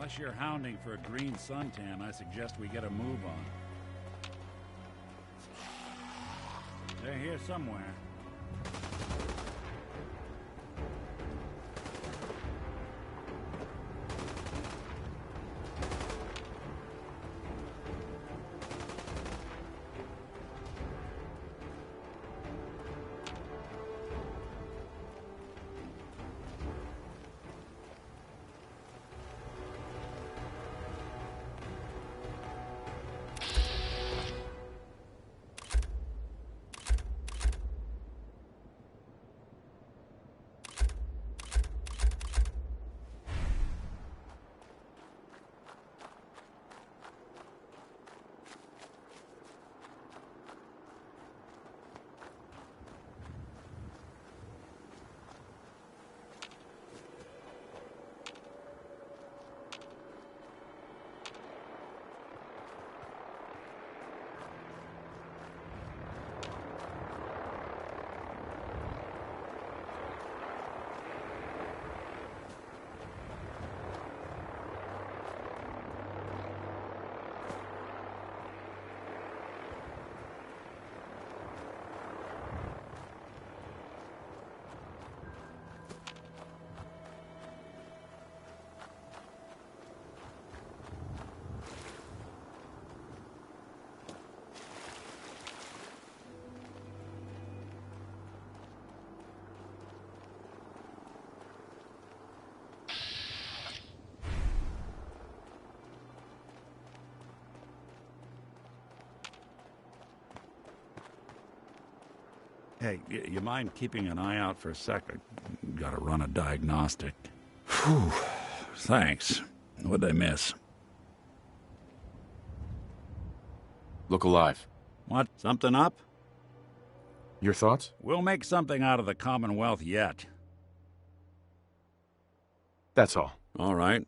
Unless you're hounding for a green suntan, I suggest we get a move on. They're here somewhere. Hey, you mind keeping an eye out for a sec? I gotta run a diagnostic. Whew. Thanks. What'd I miss? Look alive. What? Something up? Your thoughts? We'll make something out of the Commonwealth yet. That's all. All right.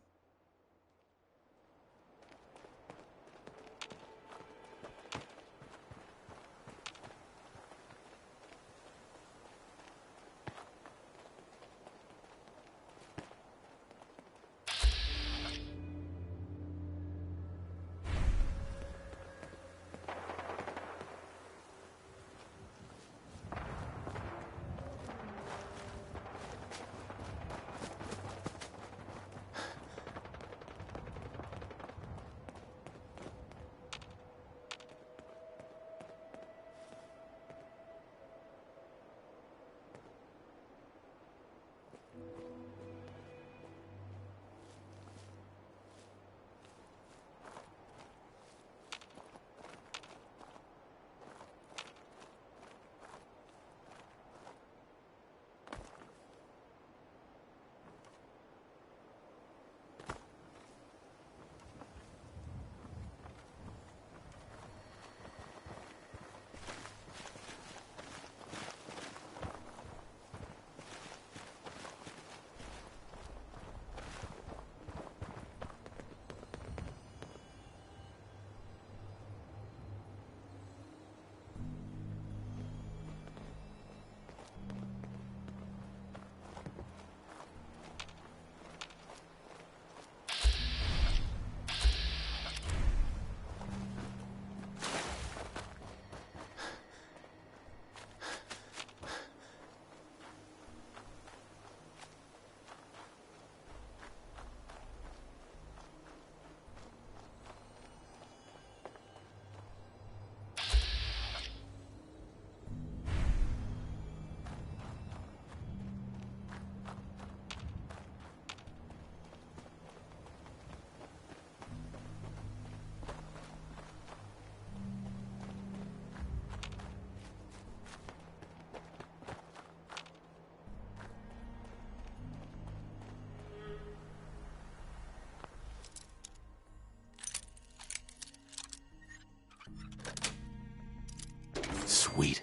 Sweet.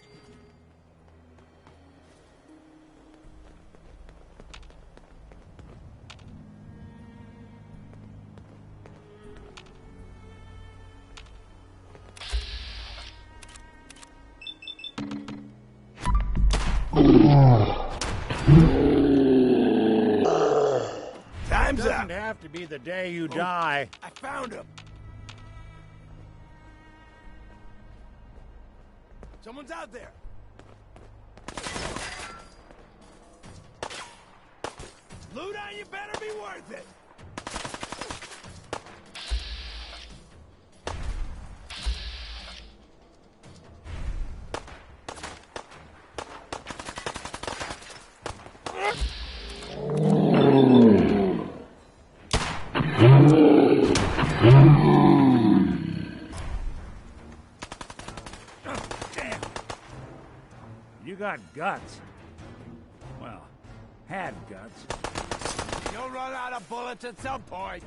Time's up. Doesn't have to be be the day you die. I found him. Someone's out there. Loot on you better be worth it. Damn. You got guts. Well, had guts. You'll run out of bullets at some point.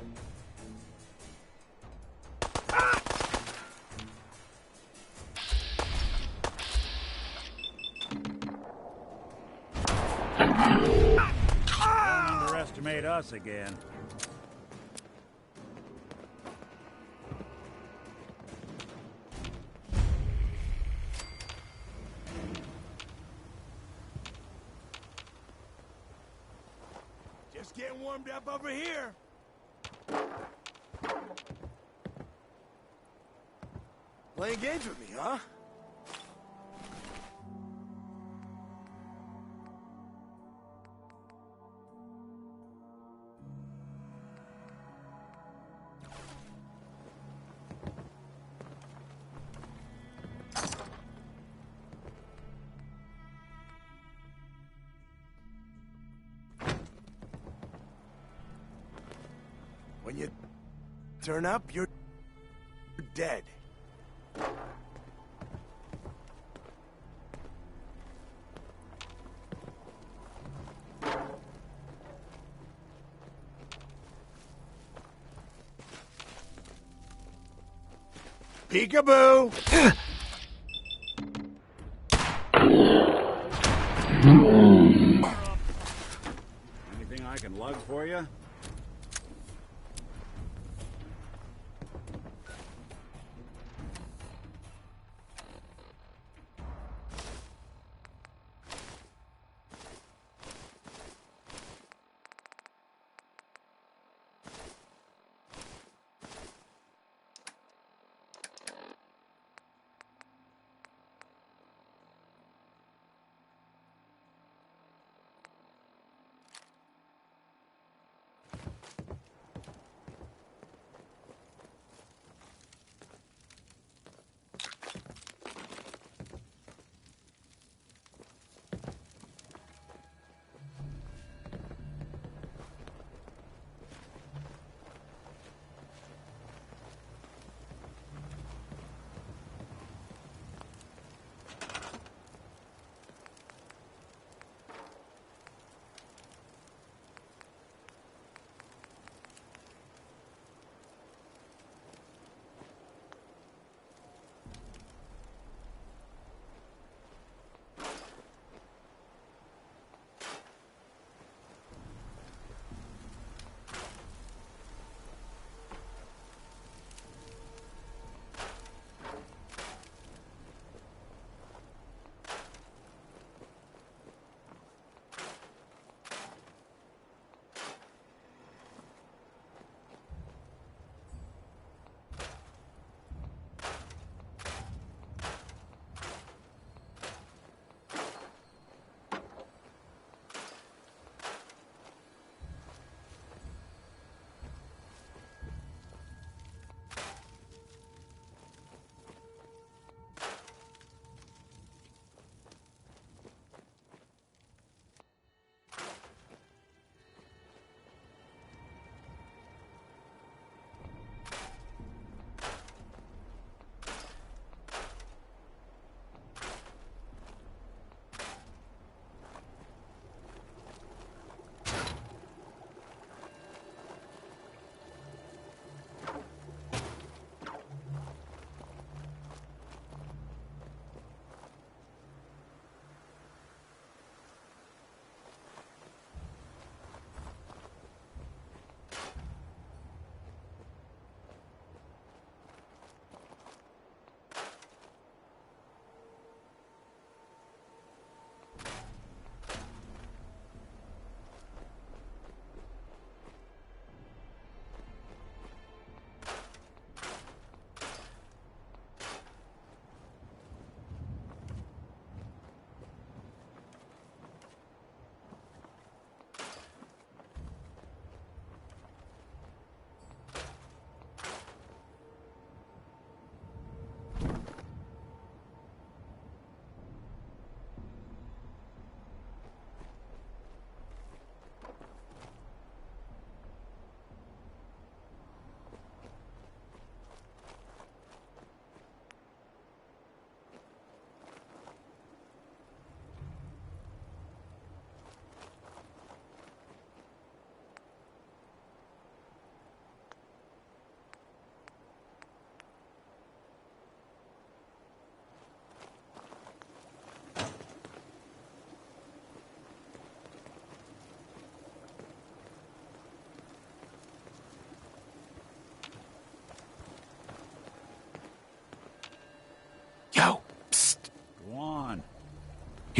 Don't underestimate us again. Just getting warmed up over here. Playing games with me, huh? When you turn up, you're dead. Peekaboo! Anything I can lug for you?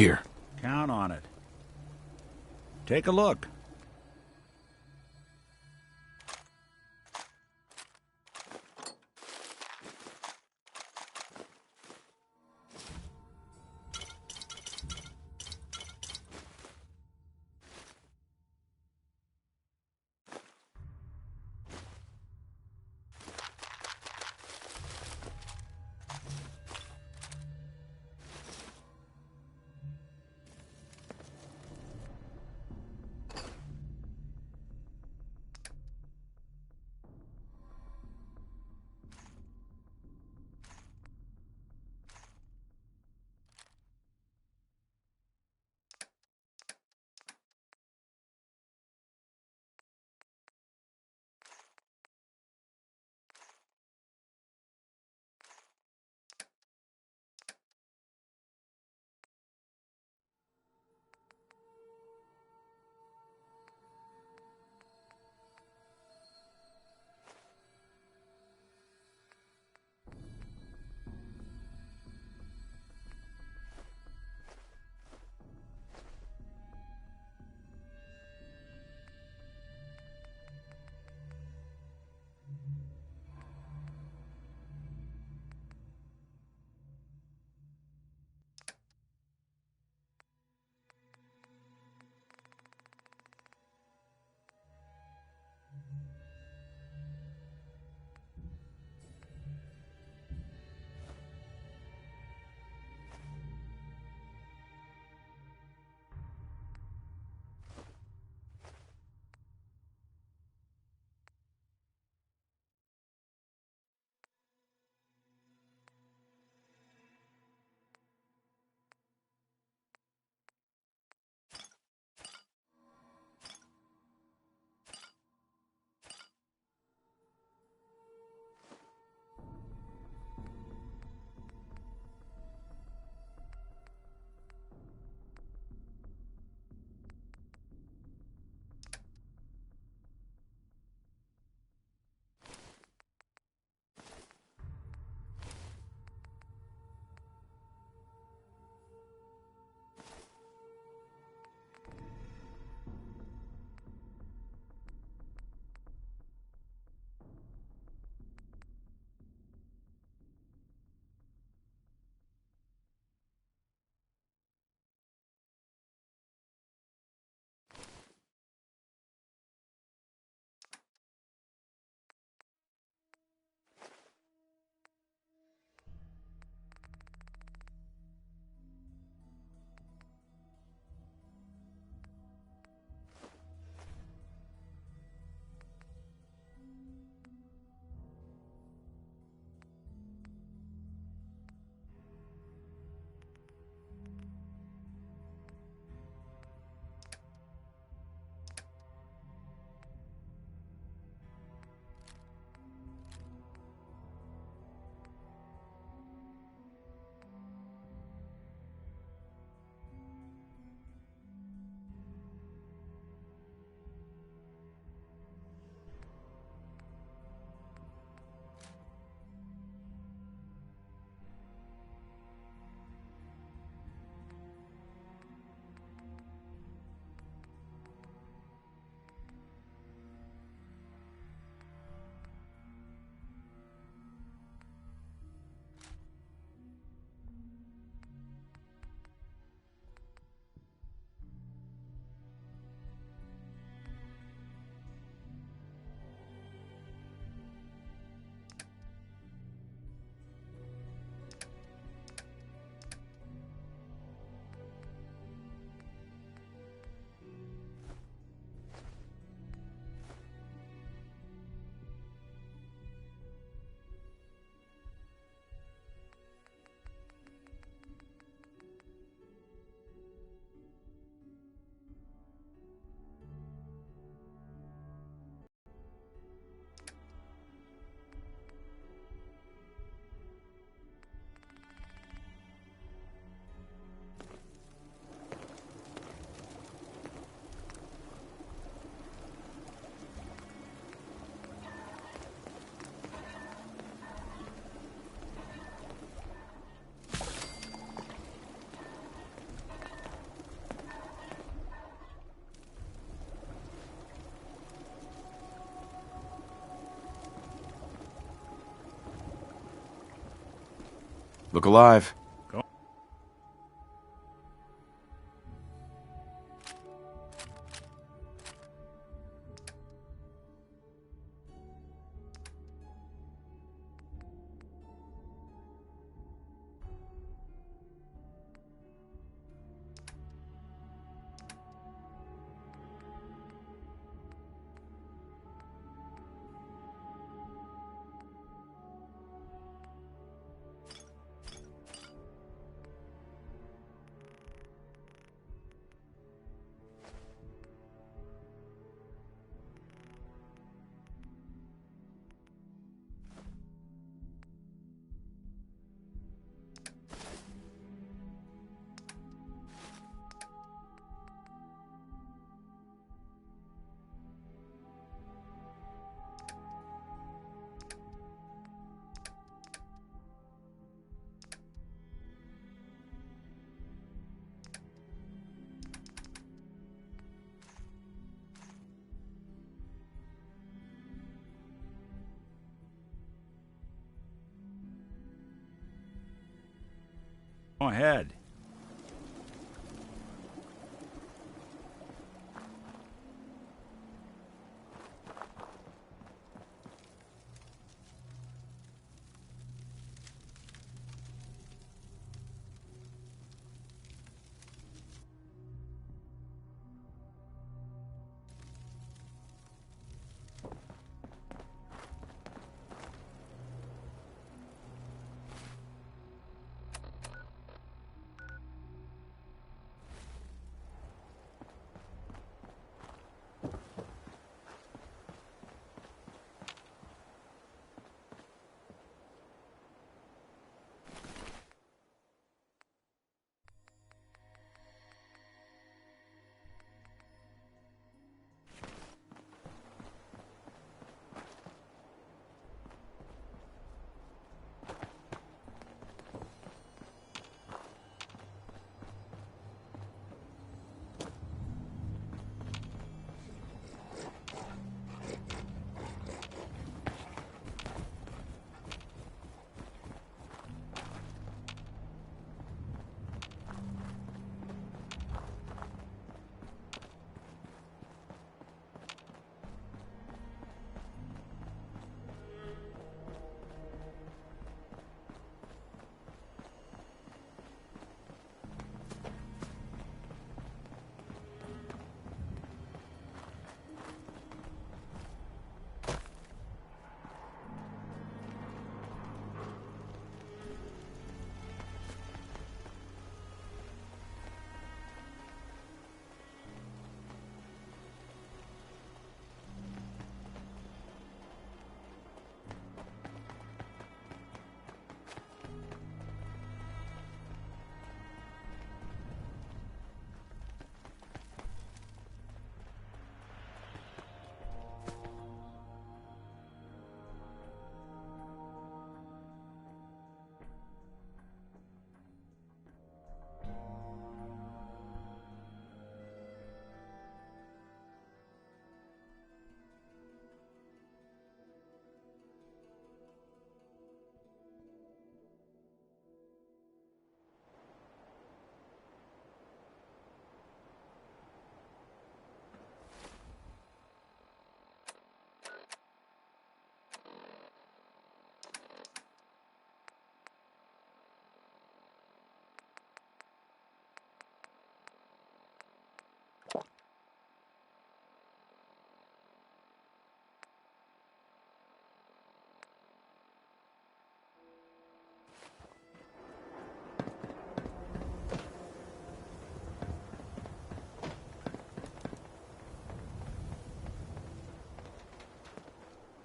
Here. Count on it. Take a look. Look alive. Go. Go ahead.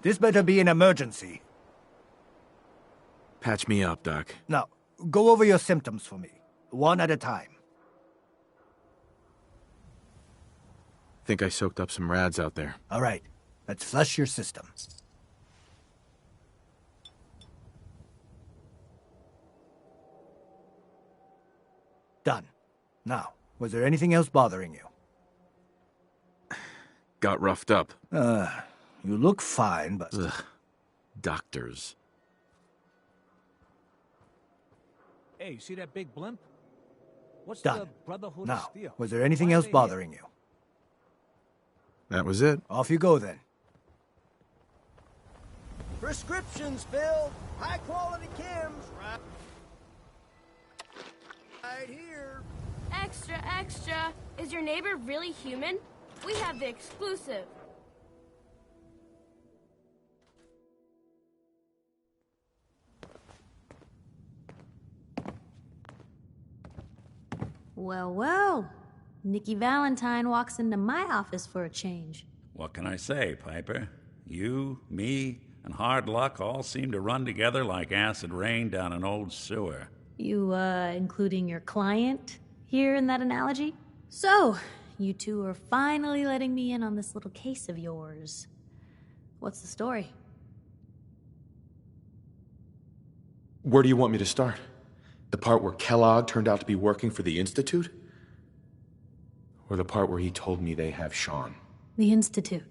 This better be an emergency. Patch me up, Doc. Now, go over your symptoms for me, one at a time. Think I soaked up some rads out there. All right, let's flush your system. Done. Now, was there anything else bothering you? Got roughed up. You look fine, but... Ugh. Doctors. Hey, you see that big blimp? What's Done. the Brotherhood of Now, Steel? was there anything Why are else they here? bothering you? That was it. Off you go then. Prescriptions filled. High quality chems. Right here. Extra, extra. Is your neighbor really human? We have the exclusive. Well, well. Nikki Valentine walks into my office for a change. What can I say, Piper? You, me, and hard luck all seem to run together like acid rain down an old sewer. You, including your client here in that analogy? So, you two are finally letting me in on this little case of yours. What's the story? Where do you want me to start? The part where Kellogg turned out to be working for the Institute? Or the part where he told me they have Sean? The Institute.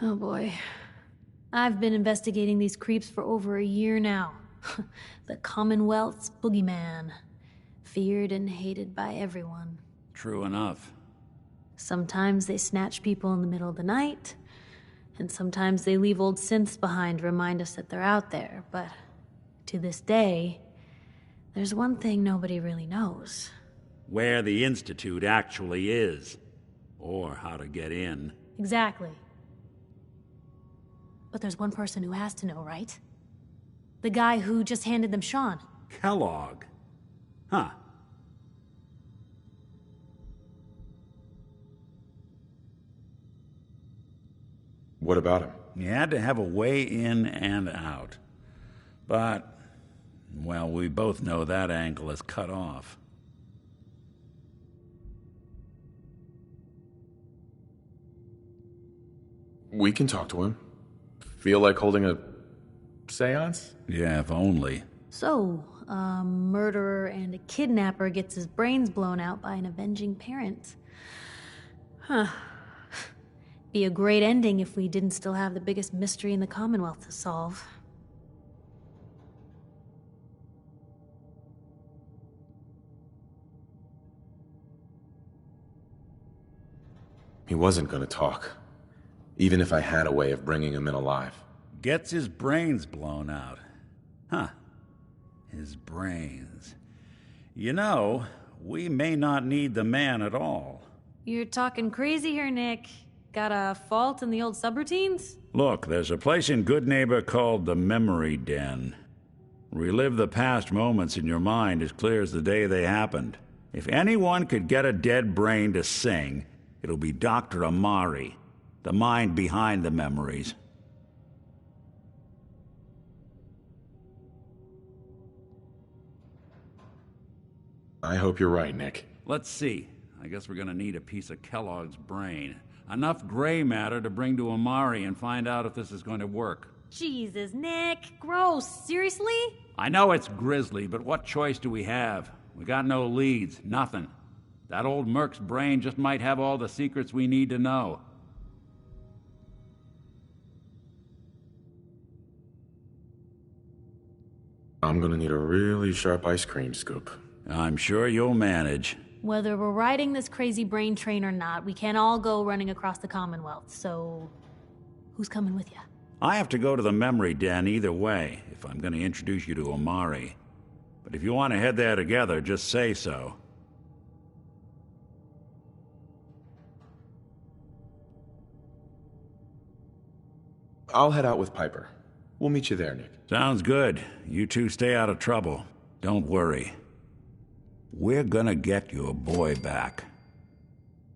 Oh boy. I've been investigating these creeps for over a year now. The Commonwealth's boogeyman. Feared and hated by everyone. True enough. Sometimes they snatch people in the middle of the night, and sometimes they leave old synths behind to remind us that they're out there, but to this day, there's one thing nobody really knows. Where the Institute actually is. Or how to get in. Exactly. But there's one person who has to know, right? The guy who just handed them Sean. Kellogg. Huh. What about him? He had to have a way in and out. But, well, we both know that angle is cut off. We can talk to him. Feel like holding a seance? Yeah, if only. So, a murderer and a kidnapper gets his brains blown out by an avenging parent. Huh. Be a great ending if we didn't still have the biggest mystery in the Commonwealth to solve. He wasn't gonna talk. Even if I had a way of bringing him in alive. Gets his brains blown out. Huh. His brains. You know, we may not need the man at all. You're talking crazy here, Nick. Got a fault in the old subroutines? Look, there's a place in Good Neighbor called the Memory Den. Relive the past moments in your mind as clear as the day they happened. If anyone could get a dead brain to sing, it'll be Dr. Amari, the mind behind the memories. I hope you're right, Nick. Let's see. I guess we're gonna need a piece of Kellogg's brain. Enough gray matter to bring to Amari and find out if this is going to work. Jesus, Nick. Gross. Seriously? I know it's grisly, but what choice do we have? We got no leads, nothing. That old Merc's brain just might have all the secrets we need to know. I'm gonna need a really sharp ice cream scoop. I'm sure you'll manage. Whether we're riding this crazy brain train or not, we can't all go running across the Commonwealth, so who's coming with you? I have to go to the memory den either way, if I'm going to introduce you to Amari. But if you want to head there together, just say so. I'll head out with Piper. We'll meet you there, Nick. Sounds good. You two stay out of trouble. Don't worry. We're gonna get your boy back.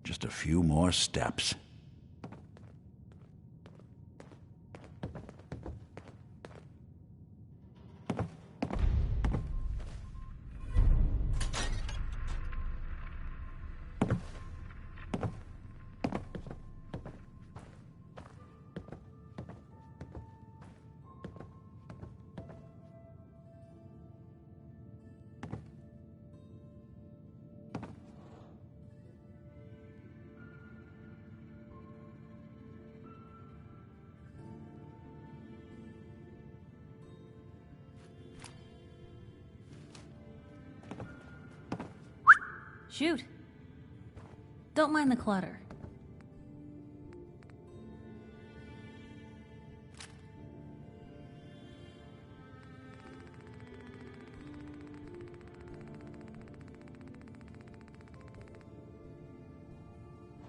Just a few more steps. Shoot. Don't mind the clutter.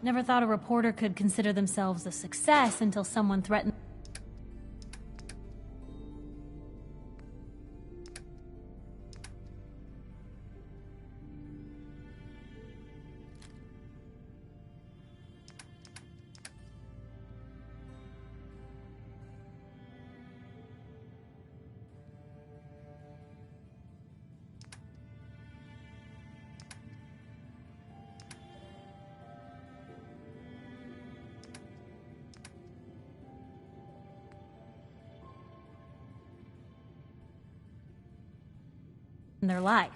Never thought a reporter could consider themselves a success until someone threatened. In their life.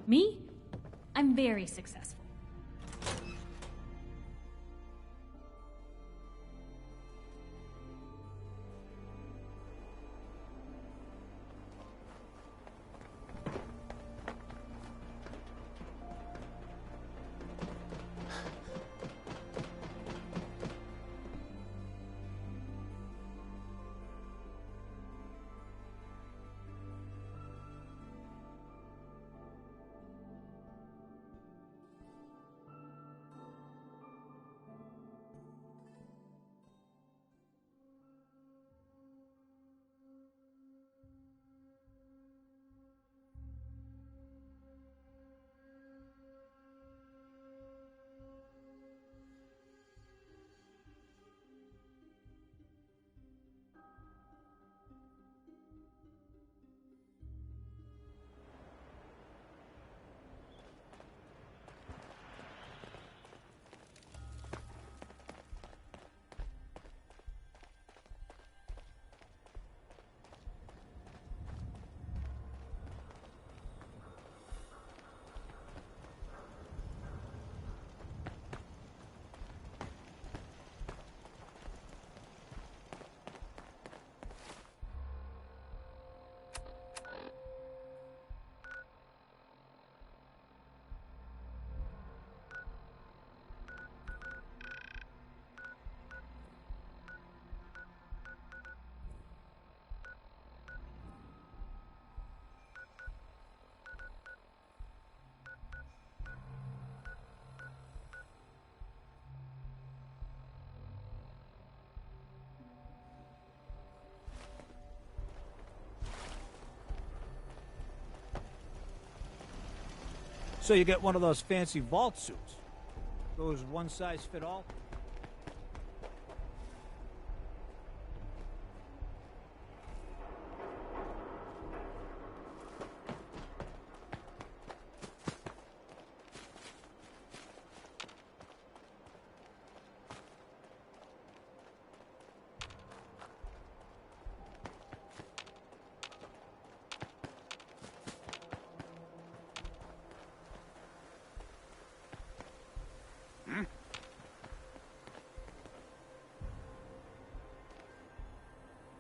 Me? I'm very successful. So you get one of those fancy vault suits. Those one-size-fit-all?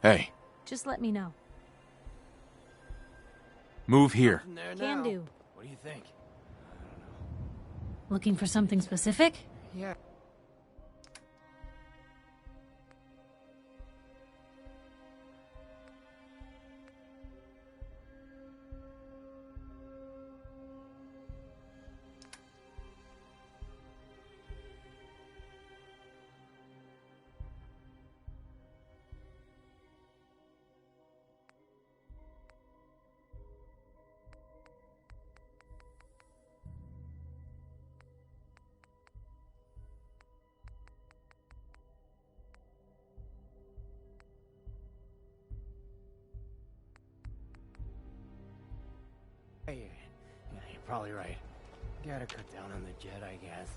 Hey, Just let me know. move here. Can do. What do you think? Looking for something specific? Yeah. Hey, yeah, you're probably right. Gotta cut down on the jet, I guess.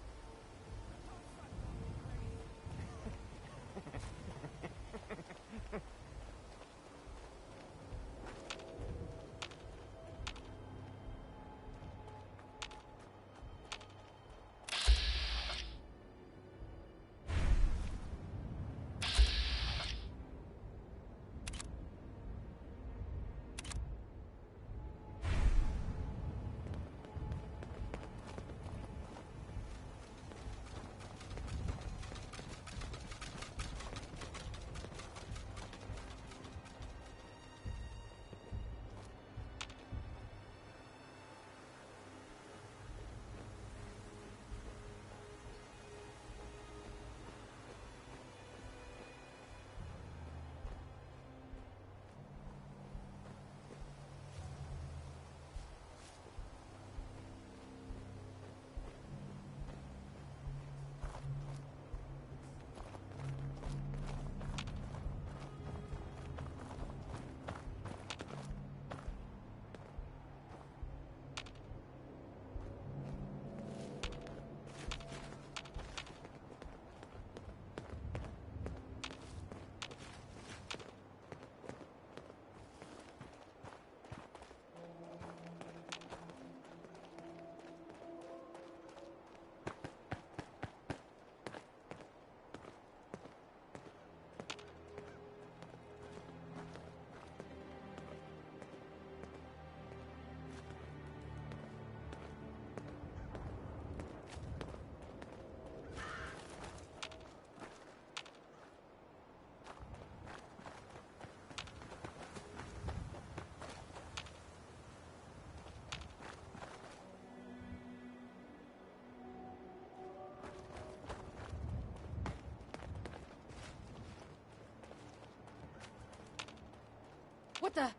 What the?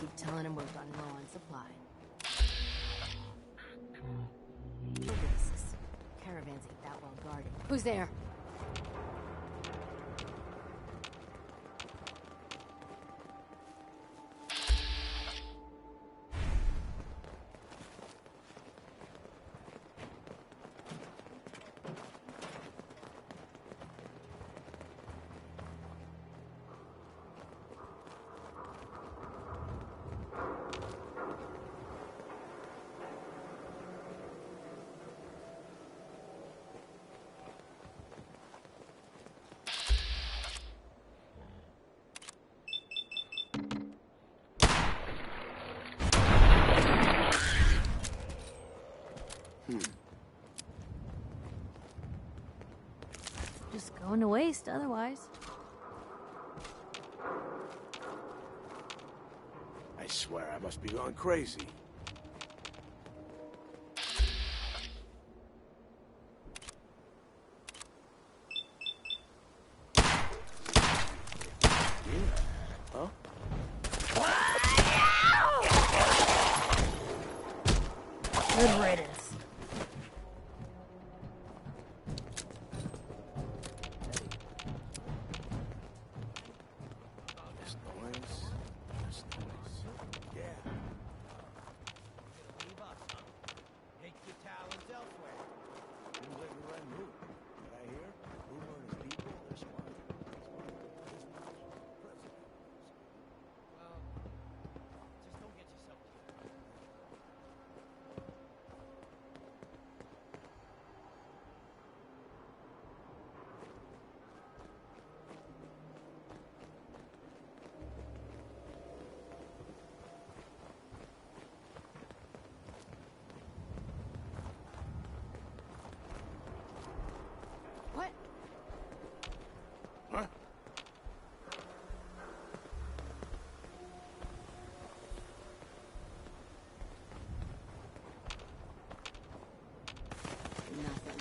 Keep telling him we're running low on supply. Oasis. Caravans ain't that well guarded. Who's there? Just going to waste otherwise. I swear I must be going crazy. Huh? Good riddance. What? Huh? Nothing.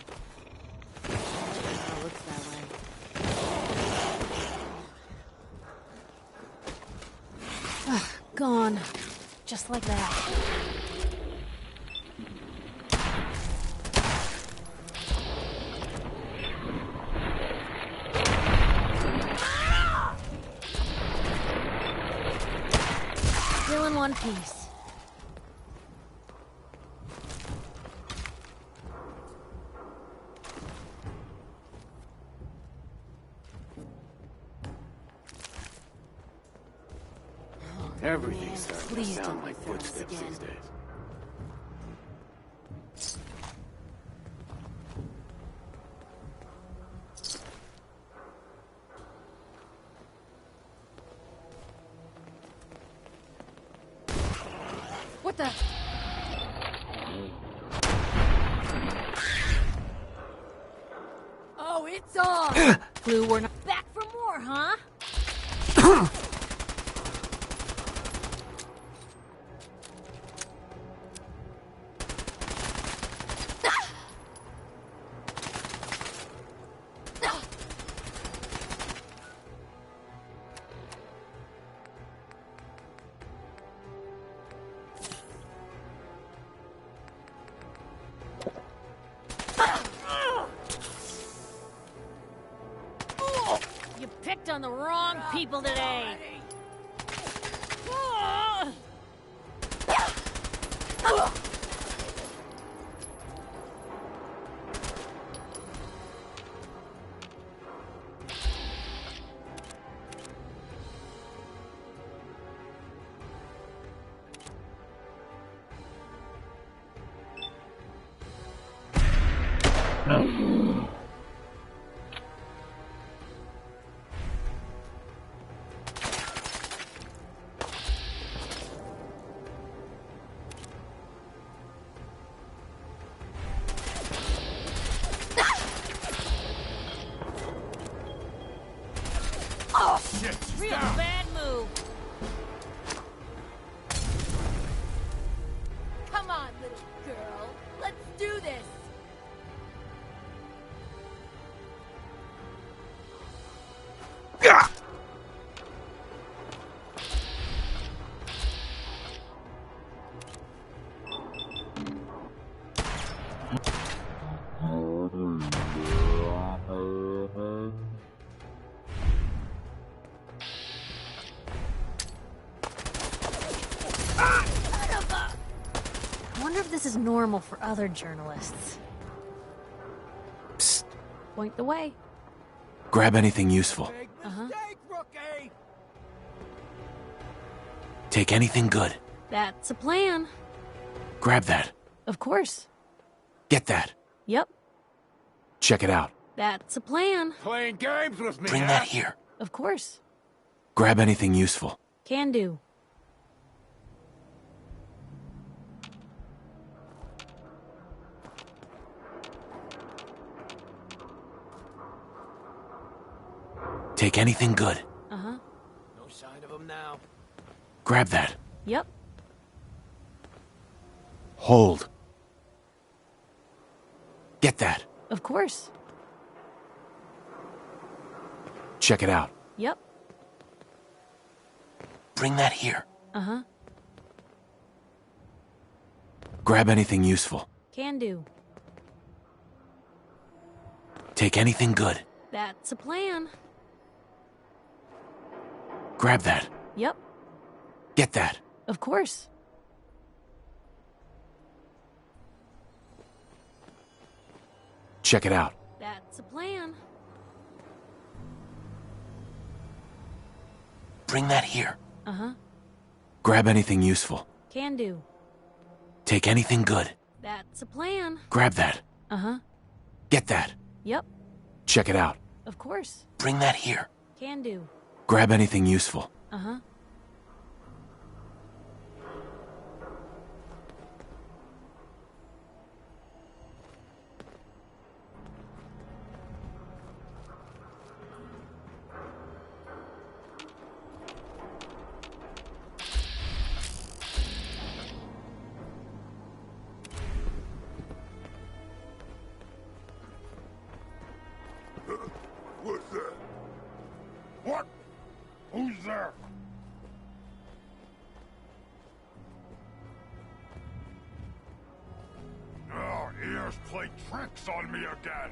Oh, looks that way. Ugh, gone. Just like that. Still in one piece. Everything's starting to Please sound don't like be feral footsteps again. these days. What the? Oh, it's on! Blue, we're not back for more, huh? You picked picked on the wrong people today. Real bad move. Come on, little girl. Let's do this. I wonder if this is normal for other journalists. Psst. Point the way. Grab anything useful. Big Uh-huh. mistake, rookie! Take anything good. That's a plan. Grab that. Of course. Get that. Yep. Check it out. That's a plan. Playing games with me, Bring huh? that here. Of course. Grab anything useful. Can do. Take anything good. Uh-huh. No sign of him now. Grab that. Yep. Hold. Get that. Of course. Check it out. Yep. Bring that here. Uh-huh. Grab anything useful. Can do. Take anything good. That's a plan. Grab that. Yep. Get that. Of course. Check it out. That's a plan. Bring that here. Uh-huh. Grab anything useful. Can do. Take anything good. That's a plan. Grab that. Uh-huh. Get that. Yep. Check it out. Of course. Bring that here. Can do. Grab anything useful. Uh-huh. What's that? What? Who's there? Oh, ears play tricks on me again.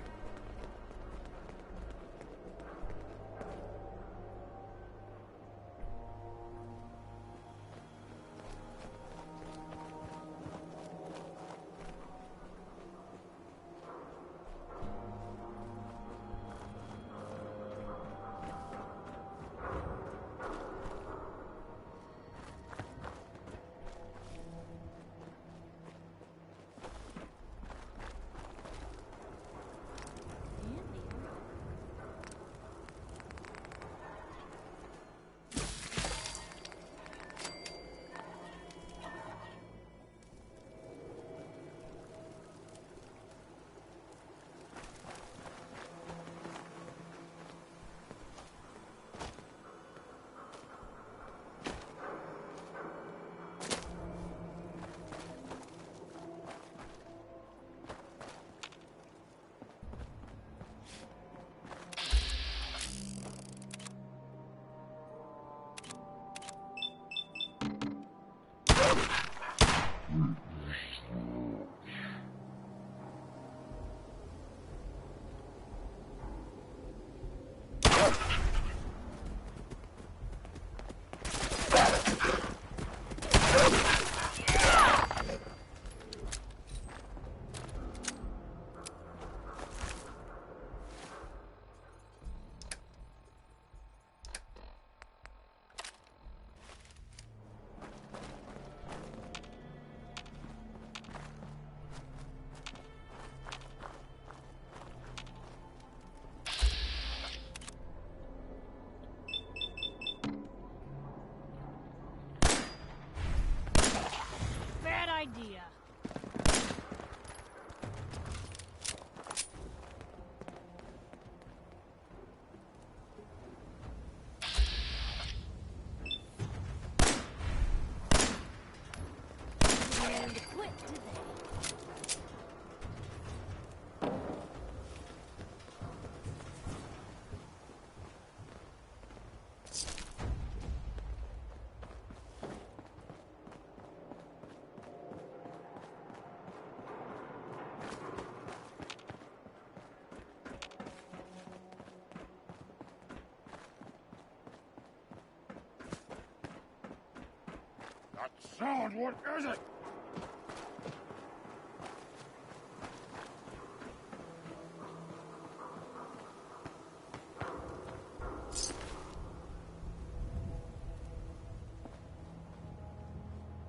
That sound, what is it?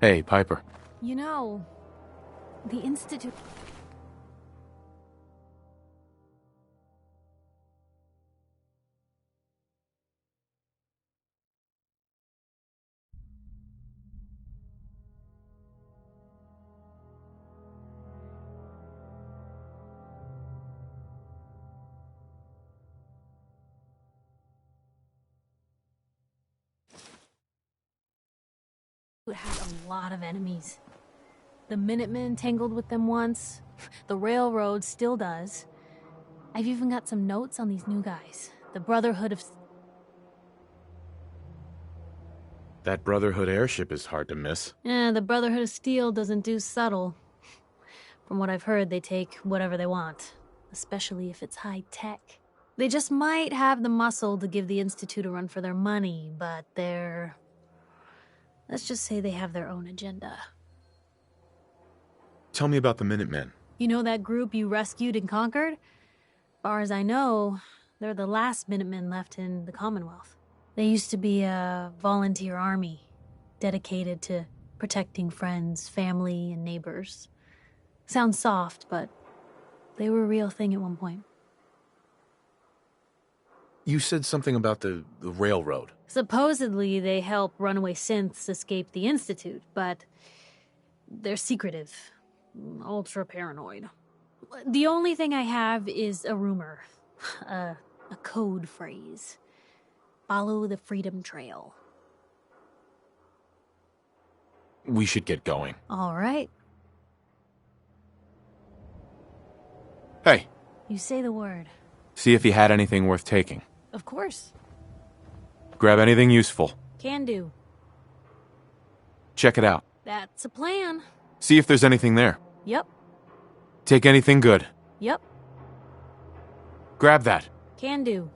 Hey, Piper. You know, the Institute... had a lot of enemies. The Minutemen tangled with them once. The Railroad still does. I've even got some notes on these new guys. The Brotherhood of... That Brotherhood airship is hard to miss. The Brotherhood of Steel doesn't do subtle. From what I've heard, they take whatever they want, especially if it's high tech. They just might have the muscle to give the Institute a run for their money, but they're... Let's just say they have their own agenda. Tell me about the Minutemen. You know that group you rescued and conquered? As far as I know, they're the last Minutemen left in the Commonwealth. They used to be a volunteer army, dedicated to protecting friends, family, and neighbors. Sounds soft, but they were a real thing at one point. You said something about the railroad. Supposedly, they help runaway synths escape the Institute, but they're secretive, ultra paranoid. The only thing I have is a rumor, a code phrase. Follow the Freedom Trail. We should get going. All right. Hey, You say the word. see if he had anything worth taking. Of course. Grab anything useful. Can do. Check it out. That's a plan. See if there's anything there. Yep. Take anything good. Yep. Grab that. Can do.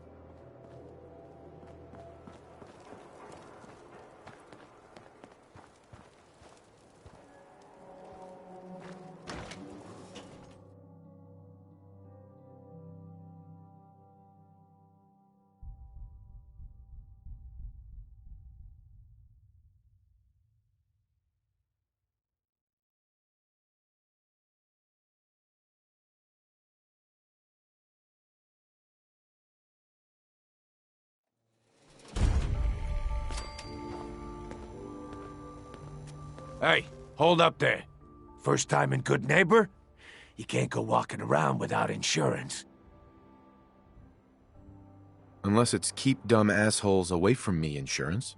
Hey, hold up there. First time in Good Neighbor? You can't go walking around without insurance. Unless it's keep dumb assholes away from me insurance.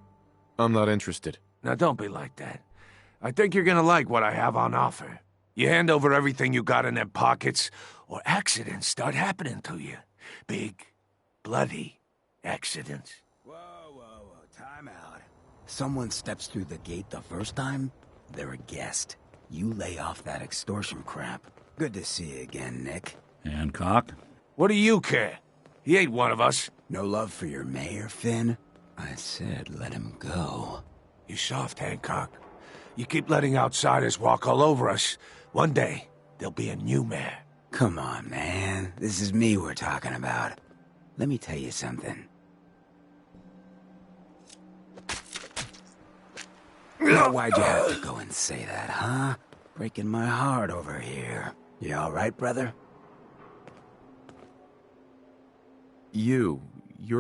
I'm not interested. Now don't be like that. I think you're gonna like what I have on offer. You hand over everything you got in them pockets, or accidents start happening to you. Big, bloody accidents. Whoa, time out. Someone steps through the gate the first time, they're a guest. You lay off that extortion crap. Good to see you again, Nick. Hancock? What do you care? He ain't one of us. No love for your mayor, Finn? I said let him go. You soft, Hancock. You keep letting outsiders walk all over us. One day, there'll be a new mayor. Come on, man. This is me we're talking about. Let me tell you something. Now, why'd you have to go and say that, huh? Breaking my heart over here. You all right, brother? You're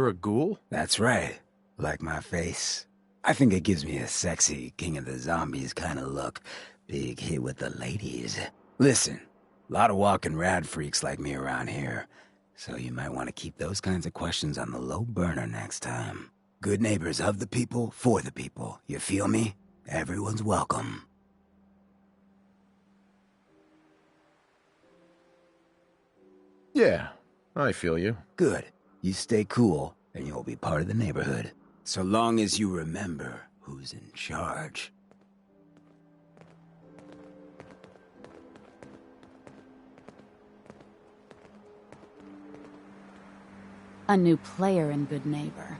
a ghoul? That's right. Like my face. I think it gives me a sexy King of the Zombies kind of look. Big hit with the ladies. Listen, a lot of walking rad freaks like me around here. So you might want to keep those kinds of questions on the low burner next time. Good neighbors of the people, for the people. You feel me? Everyone's welcome. Yeah, I feel you. Good. You stay cool, and you'll be part of the neighborhood. So long as you remember who's in charge. A new player in Good Neighbor.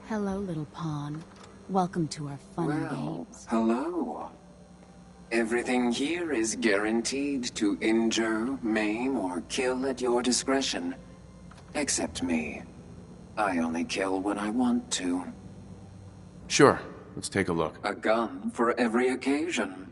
Hello, little pawn. Welcome to our fun games. Hello. Everything here is guaranteed to injure, maim, or kill at your discretion. Except me. I only kill when I want to. Sure, let's take a look. A gun for every occasion.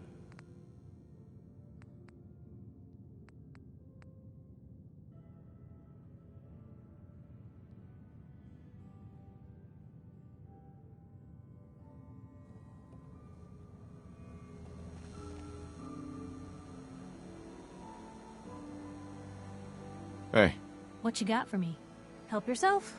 Hey. What you got for me? Help yourself?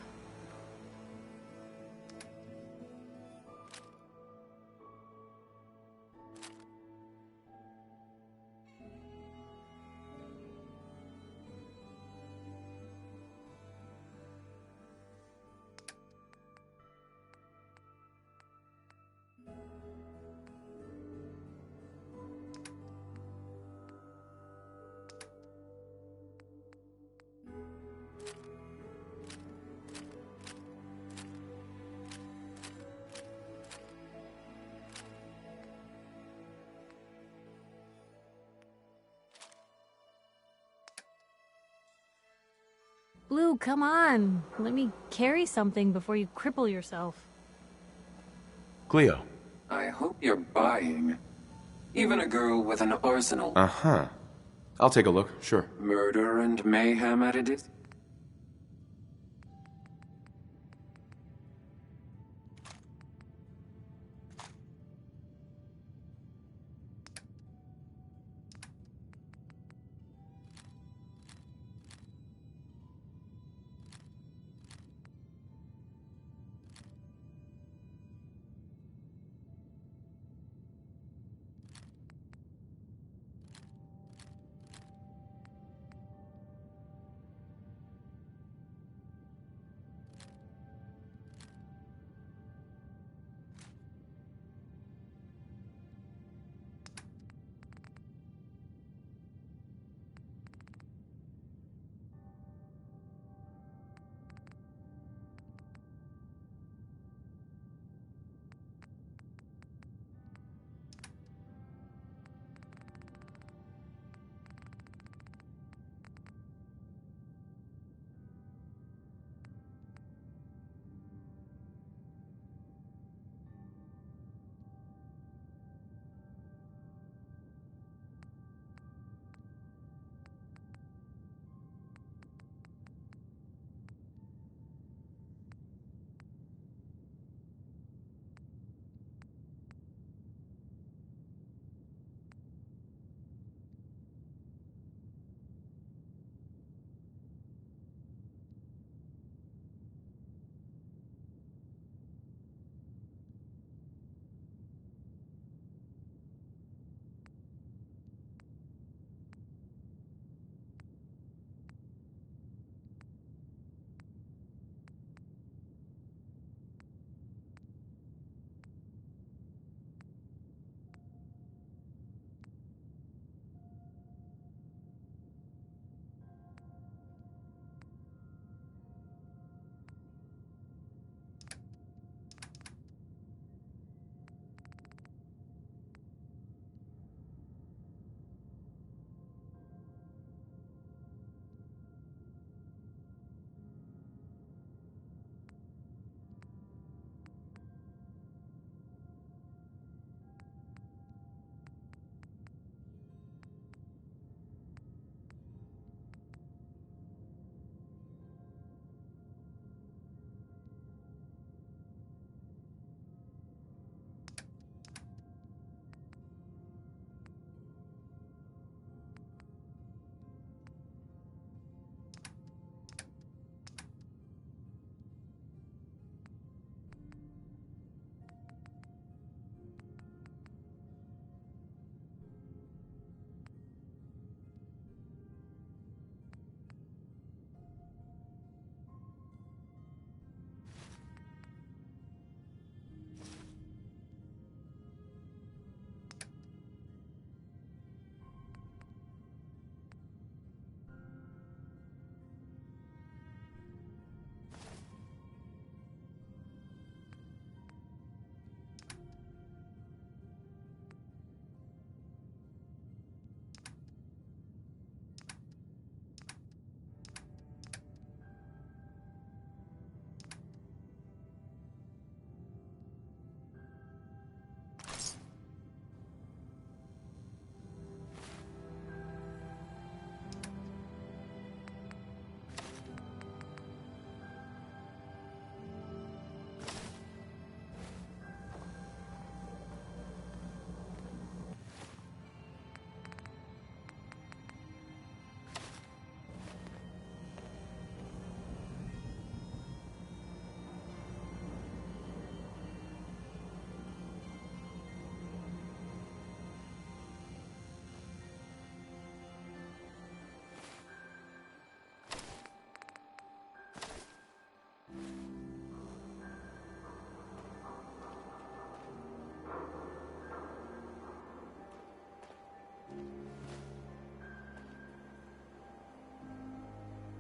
Blue, come on. Let me carry something before you cripple yourself. Cleo. I hope you're buying. Even a girl with an arsenal. Uh-huh. I'll take a look, sure. Murder and mayhem at a distance.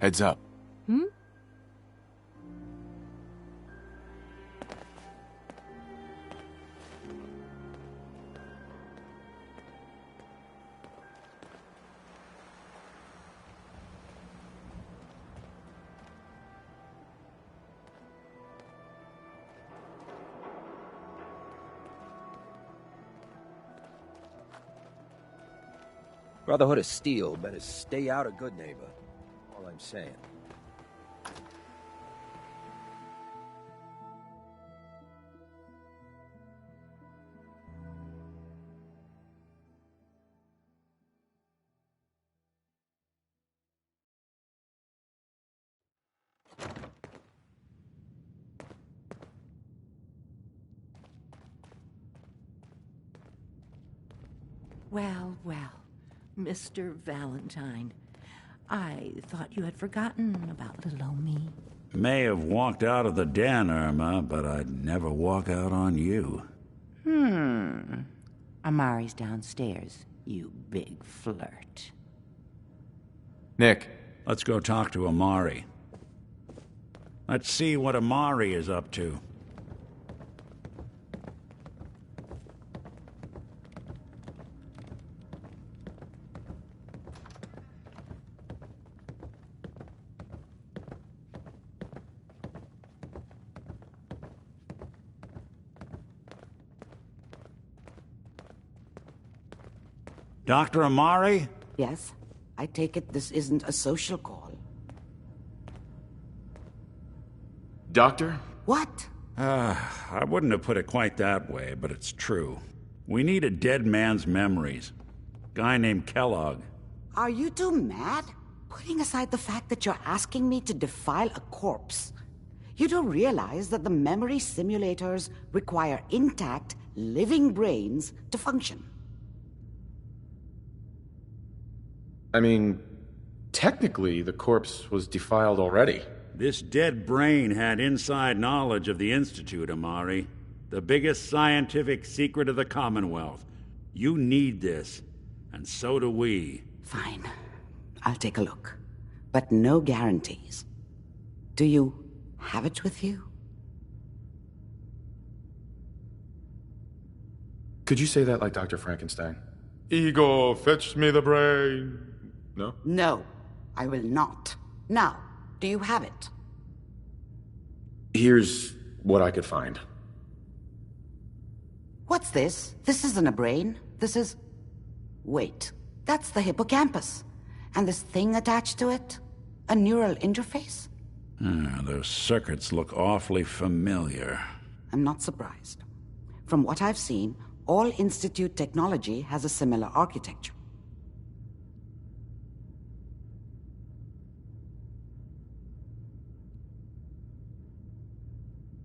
Heads up. Hmm? Brotherhood of Steel better stay out of Good Neighbor. All I'm saying. Well, well, Mr. Valentine. I thought you had forgotten about little old me. May have walked out of the den, Irma, but I'd never walk out on you. Amari's downstairs, you big flirt. Nick. Let's go talk to Amari. Let's see what Amari is up to. Dr. Amari? Yes? I take it this isn't a social call. Doctor? What? I wouldn't have put it quite that way, but it's true. We need a dead man's memories. Guy named Kellogg. Are you two mad? Putting aside the fact that you're asking me to defile a corpse, you do realize that the memory simulators require intact, living brains to function. I mean, technically, the corpse was defiled already. This dead brain had inside knowledge of the Institute, Amari. The biggest scientific secret of the Commonwealth. You need this, and so do we. Fine. I'll take a look. But no guarantees. Do you have it with you? Could you say that like Dr. Frankenstein? Ego, fetch me the brain. No? No, I will not. Now, do you have it? Here's what I could find. What's this? This isn't a brain. This is... Wait, that's the hippocampus. And this thing attached to it? A neural interface? Those circuits look awfully familiar. I'm not surprised. From what I've seen, all Institute technology has a similar architecture.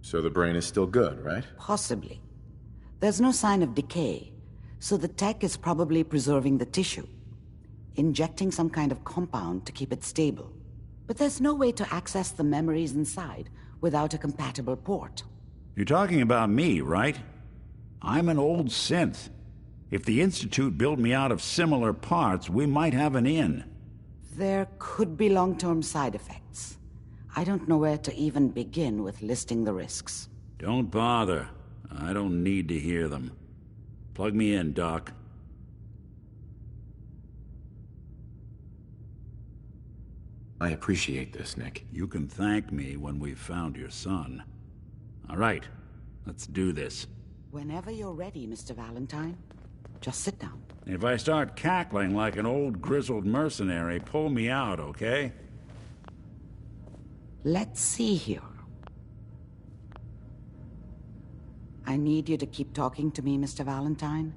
So the brain is still good, right? Possibly. There's no sign of decay, so the tech is probably preserving the tissue, injecting some kind of compound to keep it stable. But there's no way to access the memories inside without a compatible port. You're talking about me, right? I'm an old synth. If the Institute built me out of similar parts, we might have an in. There could be long-term side effects. I don't know where to even begin with listing the risks. Don't bother. I don't need to hear them. Plug me in, Doc. I appreciate this, Nick. You can thank me when we've found your son. All right, let's do this. Whenever you're ready, Mr. Valentine. Just sit down. If I start cackling like an old grizzled mercenary, pull me out, okay? Let's see here. I need you to keep talking to me, Mr. Valentine.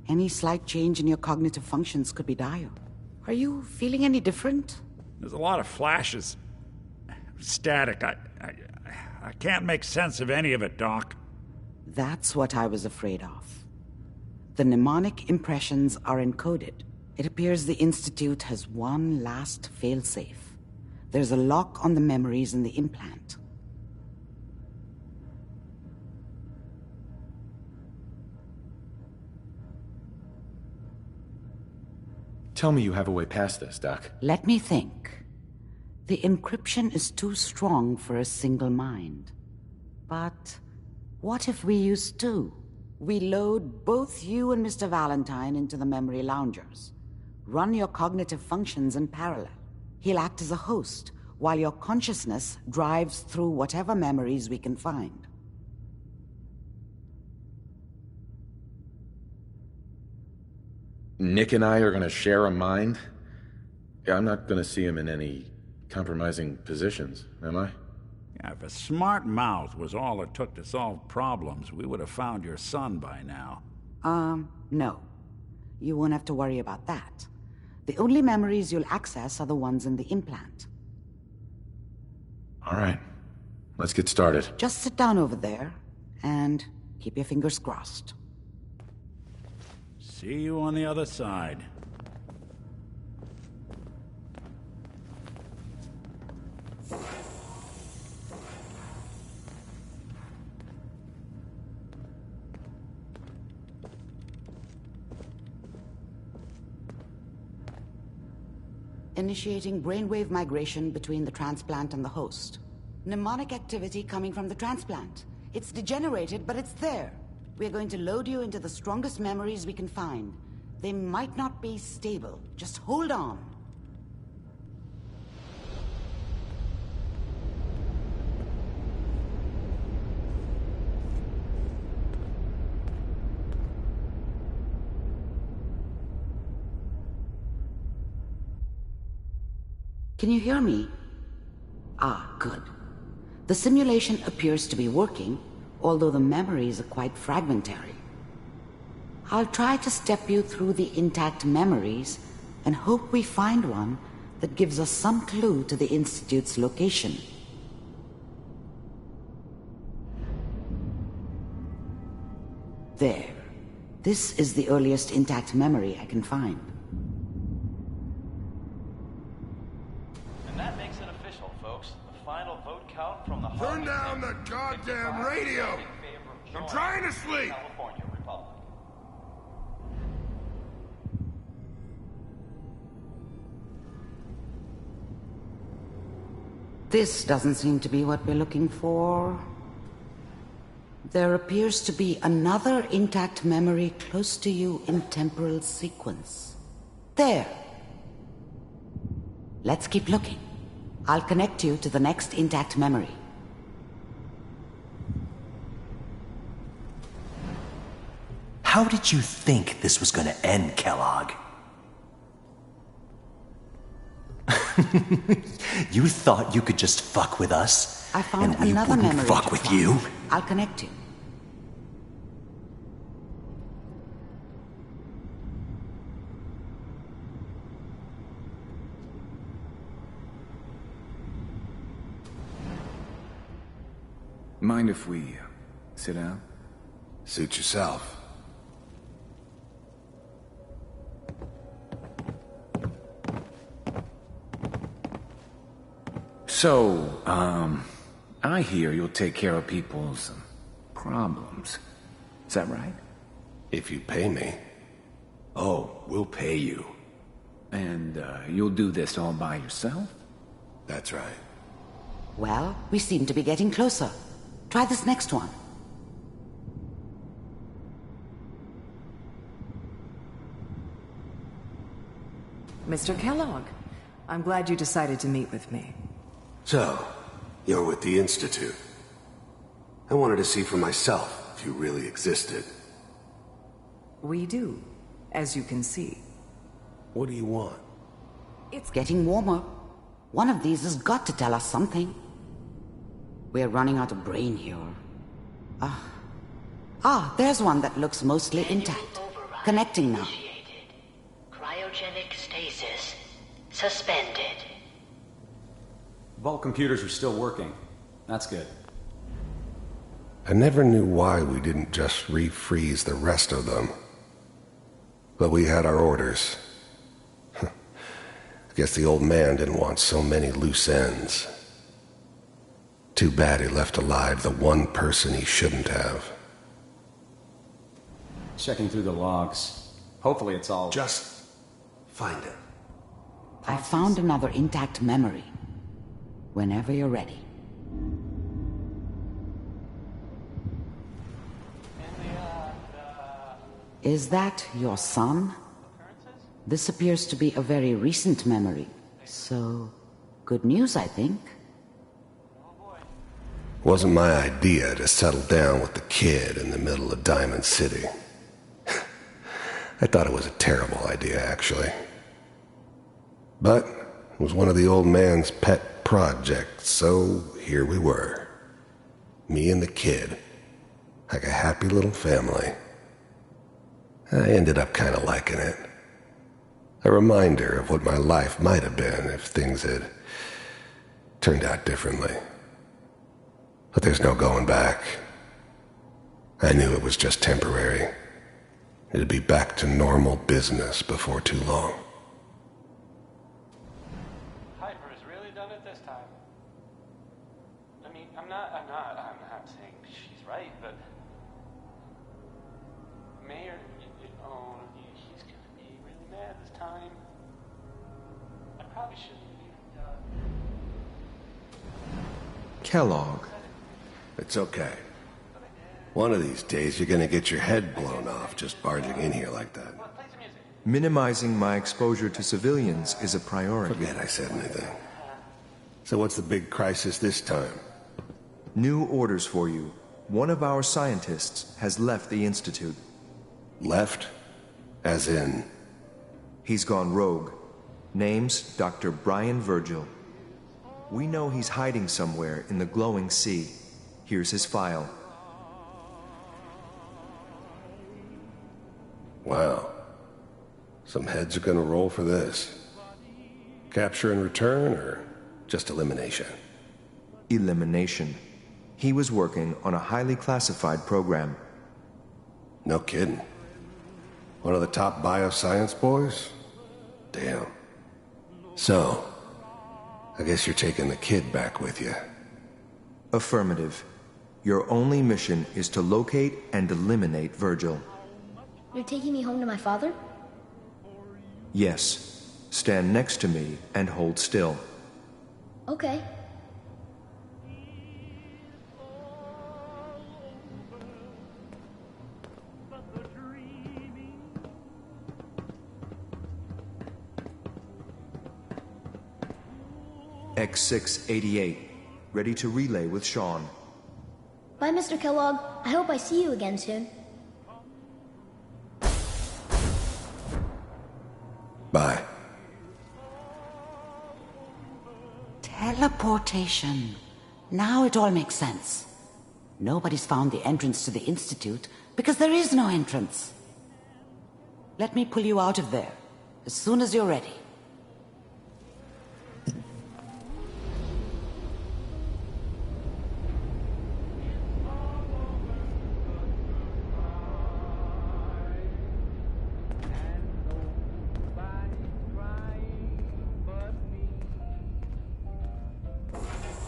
Any slight change in your cognitive functions could be dire. Are you feeling any different? There's a lot of flashes. Static. I can't make sense of any of it, Doc. That's what I was afraid of. The mnemonic impressions are encoded. It appears the Institute has one last failsafe. There's a lock on the memories in the implant. Tell me you have a way past this, Doc. Let me think. The encryption is too strong for a single mind. But what if we use two? We load both you and Mr. Valentine into the memory loungers. Run your cognitive functions in parallel. He'll act as a host, while your consciousness drives through whatever memories we can find. Nick and I are gonna share a mind? Yeah, I'm not gonna see him in any compromising positions, am I? Yeah, if a smart mouth was all it took to solve problems, we would have found your son by now. No. You won't have to worry about that. The only memories you'll access are the ones in the implant. All right. Let's get started. Just sit down over there, and keep your fingers crossed. See you on the other side. Initiating brainwave migration between the transplant and the host. Mnemonic activity coming from the transplant. It's degenerated, but it's there. We're going to load you into the strongest memories we can find. They might not be stable. Just hold on. Can you hear me? Ah, good. The simulation appears to be working, although the memories are quite fragmentary. I'll try to step you through the intact memories and hope we find one that gives us some clue to the Institute's location. There. This is the earliest intact memory I can find. And that makes it official, folks. The final vote count from the Turn down the goddamn radio! I'm trying to sleep! California Republic. This doesn't seem to be what we're looking for. There appears to be another intact memory close to you in temporal sequence. There. Let's keep looking. I'll connect you to the next intact memory. How did you think this was gonna end, Kellogg? You thought you could just fuck with us? I found and we another wouldn't memory fuck to with find. you? I'll connect you. Mind if we sit down? Suit yourself. So, I hear you'll take care of people's problems. Is that right? If you pay me. Oh, we'll pay you. And, you'll do this all by yourself? That's right. Well, we seem to be getting closer. Try this next one. Mr. Kellogg, I'm glad you decided to meet with me. So, you're with the Institute. I wanted to see for myself if you really existed. We do, as you can see. What do you want? It's getting warmer. One of these has got to tell us something. We're running out of brain here. There's one that looks mostly intact. Connecting now. Cryogenic stasis suspended. Vault computers are still working. That's good. I never knew why we didn't just refreeze the rest of them. But we had our orders. I guess the old man didn't want so many loose ends. Too bad he left alive the one person he shouldn't have. Checking through the logs. Hopefully it's all... Just find it. I found another intact memory. Whenever you're ready. Is that your son? This appears to be a very recent memory. So, good news, I think. Wasn't my idea to settle down with the kid in the middle of Diamond City. I thought it was a terrible idea, actually. But it was one of the old man's pet projects, so here we were. Me and the kid. Like a happy little family. I ended up kind of liking it. A reminder of what my life might have been if things had turned out differently. But there's no going back. I knew it was just temporary. It'd be back to normal business before too long. Piper's really done it this time. I mean, I'm not saying she's right, but Mayor, he's gonna be really mad this time. I probably shouldn't have even Kellogg. It's okay. One of these days you're gonna get your head blown off just barging in here like that. Minimizing my exposure to civilians is a priority. Forget I said anything. So what's the big crisis this time? New orders for you. One of our scientists has left the Institute. Left? As in? He's gone rogue. Name's Dr. Brian Virgil. We know he's hiding somewhere in the glowing sea. Here's his file. Wow. Some heads are gonna roll for this. Capture and return, or just elimination? Elimination. He was working on a highly classified program. No kidding. One of the top bioscience boys? Damn. So, I guess you're taking the kid back with you. Affirmative. Your only mission is to locate and eliminate Virgil. You're taking me home to my father? Yes. Stand next to me and hold still. Okay. X688. Ready to relay with Sean. Bye, Mr. Kellogg. I hope I see you again soon. Bye. Teleportation. Now it all makes sense. Nobody's found the entrance to the Institute because there is no entrance. Let me pull you out of there as soon as you're ready.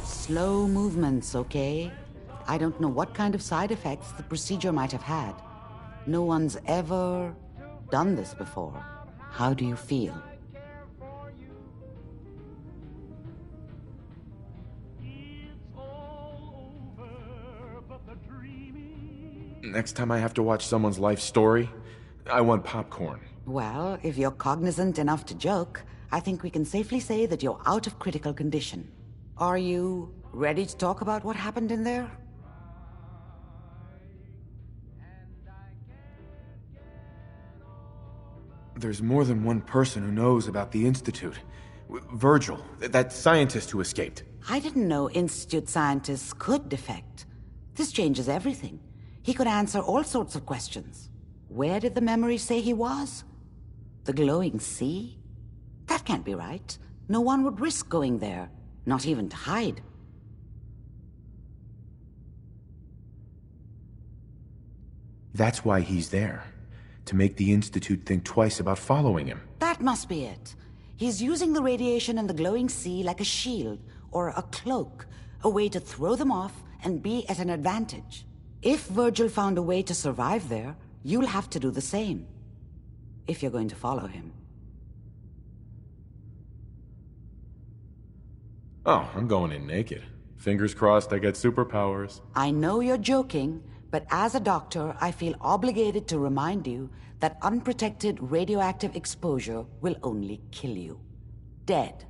Slow movements, okay? I don't know what kind of side effects the procedure might have had. No one's ever done this before. How do you feel? Next time I have to watch someone's life story, I want popcorn. Well, if you're cognizant enough to joke, I think we can safely say that you're out of critical condition. Are you ready to talk about what happened in there? There's more than one person who knows about the Institute. Virgil, that scientist who escaped. I didn't know Institute scientists could defect. This changes everything. He could answer all sorts of questions. Where did the memory say he was? The glowing sea? That can't be right. No one would risk going there, not even to hide. That's why he's there. To make the Institute think twice about following him. That must be it. He's using the radiation in the glowing sea like a shield or a cloak, a way to throw them off and be at an advantage. If Virgil found a way to survive there, you'll have to do the same. If you're going to follow him. Oh, I'm going in naked. Fingers crossed I get superpowers. I know you're joking, but as a doctor, I feel obligated to remind you that unprotected radioactive exposure will only kill you. Dead.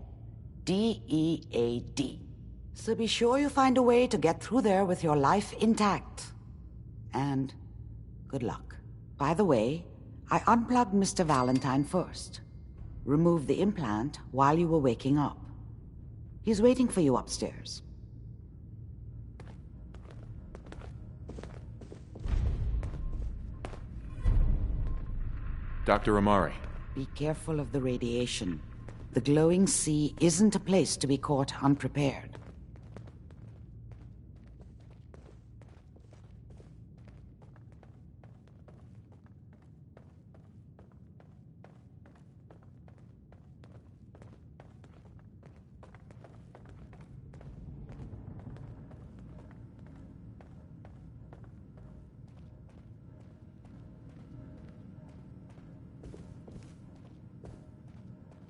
D-E-A-D. So be sure you find a way to get through there with your life intact. And good luck. By the way, I unplugged Mr. Valentine first. Removed the implant while you were waking up. He's waiting for you upstairs. Dr. Amari. Be careful of the radiation. The glowing sea isn't a place to be caught unprepared.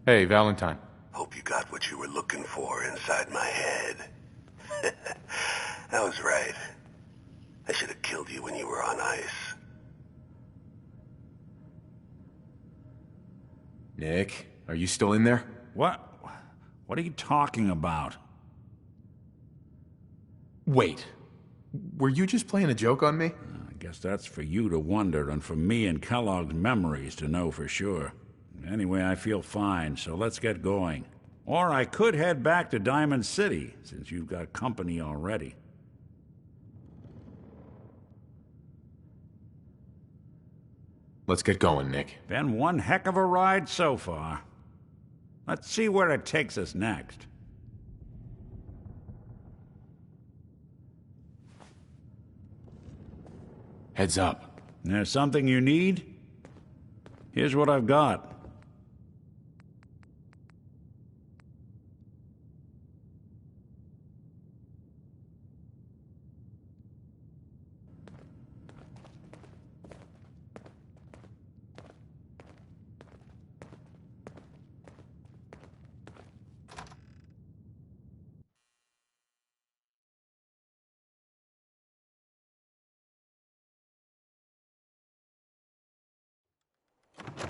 Hey, Valentine. Hope you got what you were looking for inside my head. I was right. I should have killed you when you were on ice. Nick, are you still in there? What are you talking about? Wait. Were you just playing a joke on me? I guess that's for you to wonder and for me and Kellogg's memories to know for sure. Anyway, I feel fine, so let's get going. Or I could head back to Diamond City, since you've got company already. Let's get going, Nick. Been one heck of a ride so far. Let's see where it takes us next. Heads up. There's something you need? Here's what I've got.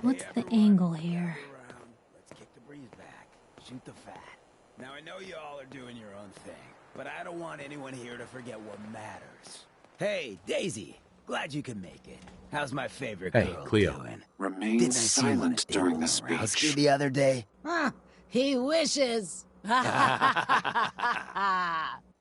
What's the angle here? Let's kick the breeze back. Shoot the fat. Now, I know you all are doing your own thing, but I don't want anyone here to forget what matters. Hey, Daisy. Glad you can make it. How's my favorite girl Cleo. doing? Remain Didn't I see him on silent a date during the with Borowski speech. the other day? He wishes.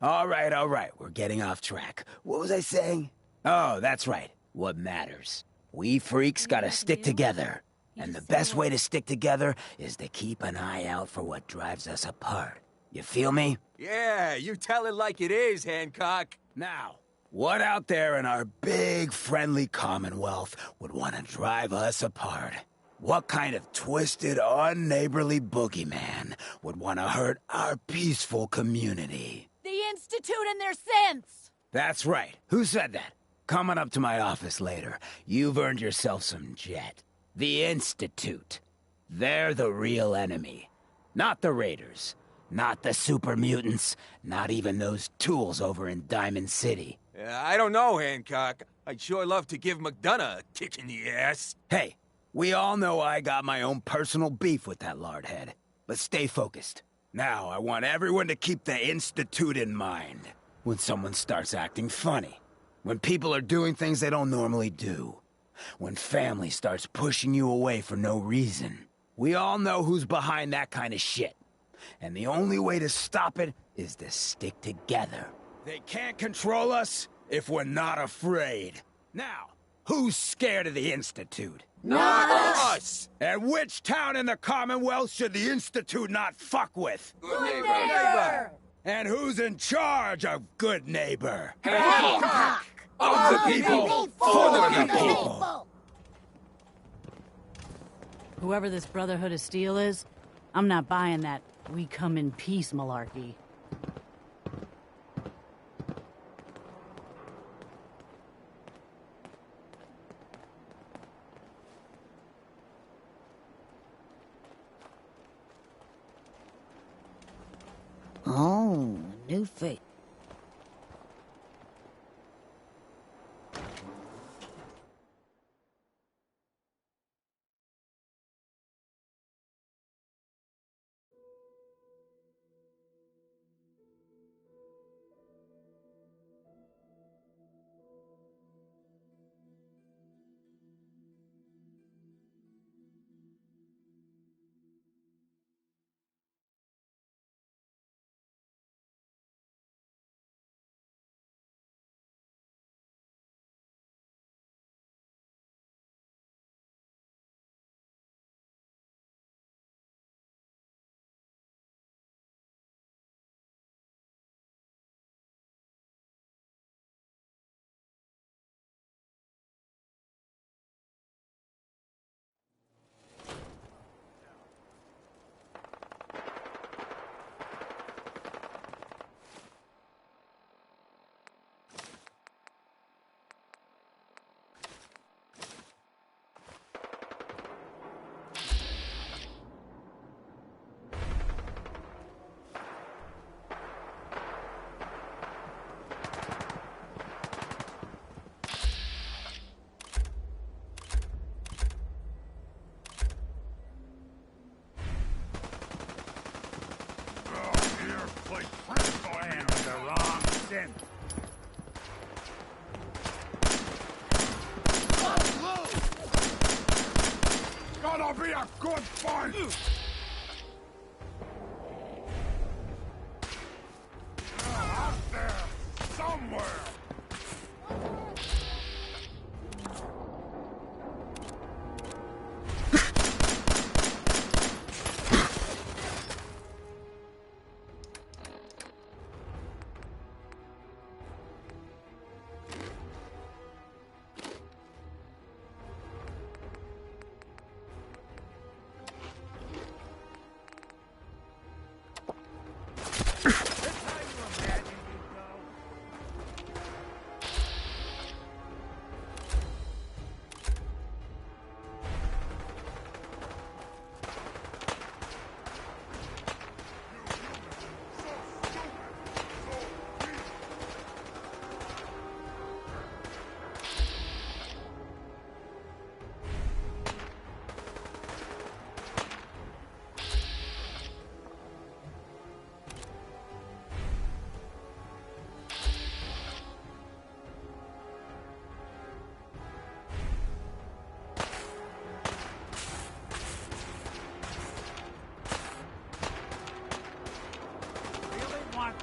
All right. We're getting off track. What was I saying? Oh, that's right. What matters. We freaks gotta stick together. And the best way to stick together is to keep an eye out for what drives us apart. You feel me? Yeah, you tell it like it is, Hancock. Now, what out there in our big, friendly Commonwealth would want to drive us apart? What kind of twisted, unneighborly boogeyman would want to hurt our peaceful community? The Institute and their sense. That's right. Who said that? Coming up to my office later, you've earned yourself some jet. The Institute. They're the real enemy. Not the Raiders. Not the super mutants. Not even those tools over in Diamond City. I don't know, Hancock. I'd sure love to give McDonough a kick in the ass. Hey, we all know I got my own personal beef with that lardhead. But stay focused. Now, I want everyone to keep the Institute in mind. When someone starts acting funny. When people are doing things they don't normally do. When family starts pushing you away for no reason. We all know who's behind that kind of shit. And the only way to stop it is to stick together. They can't control us if we're not afraid. Now, who's scared of the Institute? Not us! And which town in the Commonwealth should the Institute not fuck with? Good neighbor! And who's in charge of Good Neighbor? Hancock! Of the people, for the people! Whoever this Brotherhood of Steel is, I'm not buying that we come in peace malarkey. Oh, new face. Gonna be a good fight! Out there, somewhere!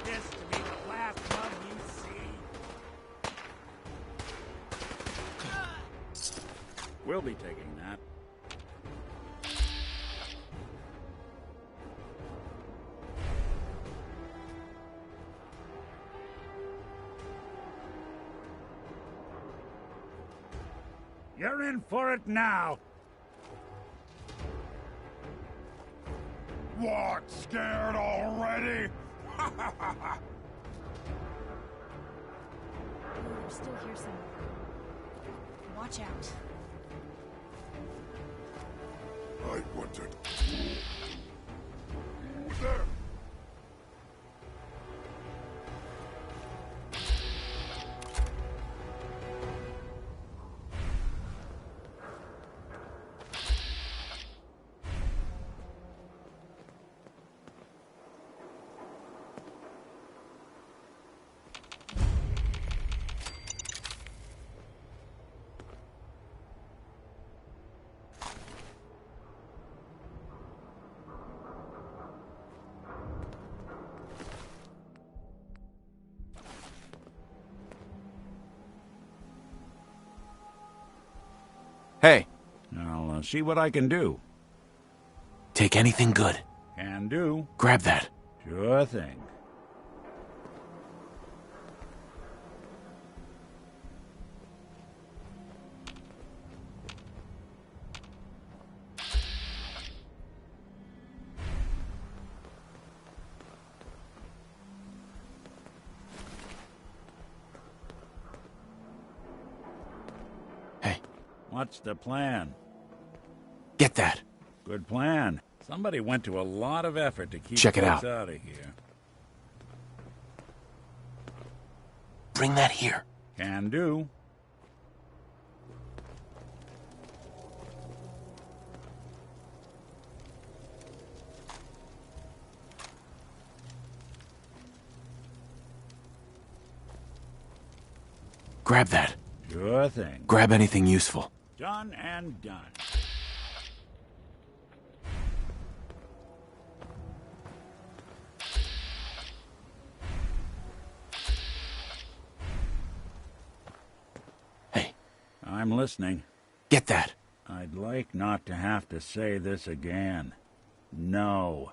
This to be the last mug you see. We'll be taking that. You're in for it now. What, scared already? I'm still here somewhere. Watch out. I wanted. Who's there? Hey. I'll see what I can do. Take anything good. Can do. Grab that. Sure thing. What's the plan? Get that. Good plan. Somebody went to a lot of effort to keep Check it folks out. of here. bring that here? Can do. Grab that. Sure thing. Grab anything useful. Done and done. Hey. I'm listening. Get that. I'd like not to have to say this again. No.